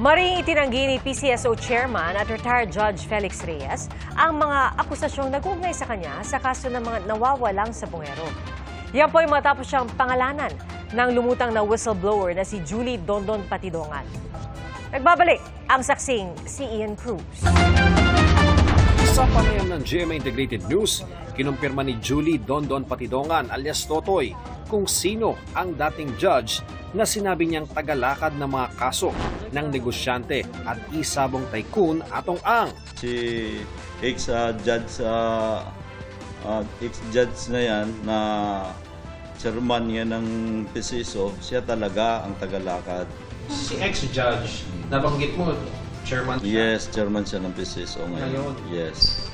Maring itinanggi ni PCSO Chairman at retired Judge Felix Reyes ang mga akusasyong nag-uugnay sa kanya sa kaso ng mga nawawalang sabongero. Yan po ay matapos siyang pangalanan ng lumutang na whistleblower na si Julie Dondon Patidongan. Nagbabalik ang saksing si Ian Cruz. Sa panayam ng GMA Integrated News, kinumpirma ni Julie Dondon Patidongan alias Totoy kung sino ang dating judge na sinabi niyang tagalakad ng mga kaso ng negosyante at isabong tycoon Atong Ang. Si ex-judge na yan na chairman yan ng PCSO, siya talaga ang tagalakad. Si ex-judge, nabanggit mo, chairman siya? Yes, chairman siya ng PCSO ngayon. Yes.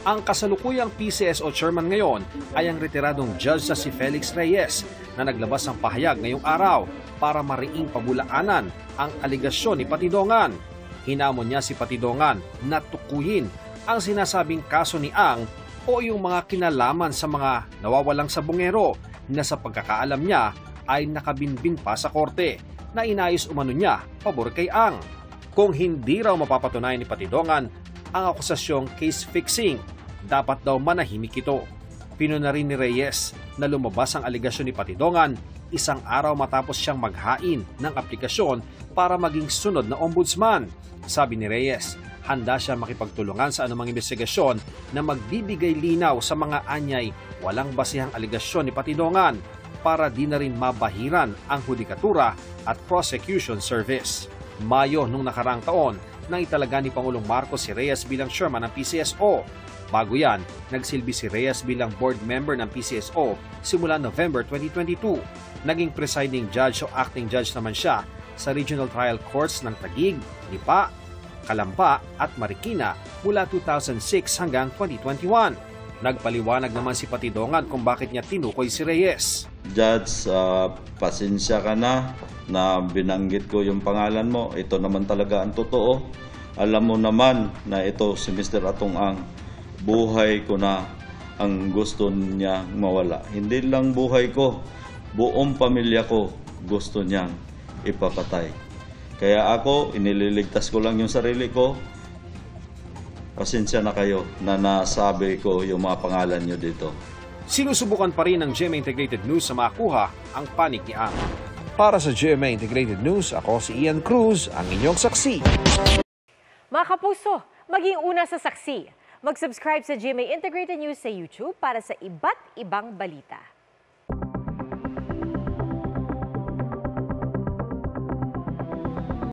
Ang kasalukuyang PCSO chairman ngayon ay ang retiradong judge na si Felix Reyes na naglabas ng pahayag ngayong araw para mariing pabulaanan ang aligasyon ni Patidongan. Hinamon niya si Patidongan na tukuyin ang sinasabing kaso ni Ang o yung mga kinalaman sa mga nawawalang sabongero na sa pagkakaalam niya ay nakabinbin pa sa korte na inayos umano niya pabor kay Ang. Kung hindi raw mapapatunayan ni Patidongan ang akusasyong case fixing, dapat daw manahimik ito. Pinuna rin ni Reyes na lumabas ang aligasyon ni Patidongan isang araw matapos siyang maghain ng aplikasyon para maging sunod na ombudsman. Sabi ni Reyes, handa siya makipagtulungan sa anumang investigasyon na magbibigay linaw sa mga anyay walang basihang aligasyon ni Patidongan para di na rin mabahiran ang hudikatura at prosecution service. Mayo nung nakaraang taon, nang italaga ni Pangulong Marcos si Reyes bilang chairman ng PCSO. Bago yan, nagsilbi si Reyes bilang board member ng PCSO simula November 2022. Naging presiding judge o acting judge naman siya sa regional trial courts ng Taguig, Lipa, Calamba at Marikina mula 2006 hanggang 2021. Nagpaliwanag naman si Patidongan kung bakit niya tinukoy si Reyes. Judge, pasensya ka na binanggit ko yung pangalan mo. Ito naman talaga ang totoo. Alam mo naman na ito si Mr. Atong Ang. Buhay ko na ang gusto niya mawala. Hindi lang buhay ko, buong pamilya ko gusto niyang ipapatay. Kaya ako, inililigtas ko lang yung sarili ko. Pasensya na kayo na nasabi ko yung mga pangalan niyo dito. Sinusubukan pa rin ng GMA Integrated News sa makuha ang panig ni Ang. Para sa GMA Integrated News, ako si Ian Cruz, ang inyong saksi. Mga kapuso, maging una sa saksi. Mag-subscribe sa GMA Integrated News sa YouTube para sa iba't ibang balita.